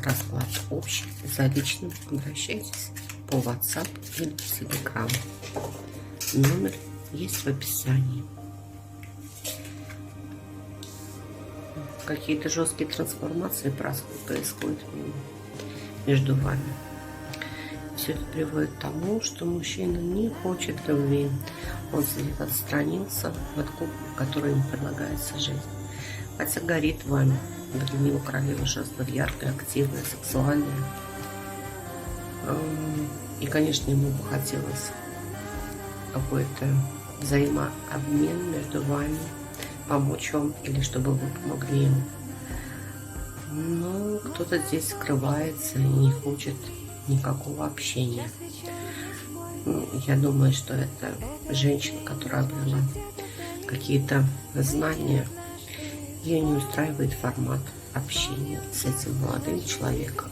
расклад общий. За личным обращайтесь по WhatsApp или Telegram. Номер есть в описании. Какие-то жесткие трансформации происходят между вами. Все это приводит к тому, что мужчина не хочет любви. Он отстранился от куклы, которая ему предлагается жизнь. Хотя горит вами. Для него королева жезлов яркая, активная, сексуальная. И, конечно, ему бы хотелось какой-то взаимообмен между вами, помочь вам или чтобы вы помогли ему. Но кто-то здесь скрывается и не хочет никакого общения. Я думаю, что это женщина, которая обрела какие-то знания. Ее не устраивает формат общения с этим молодым человеком.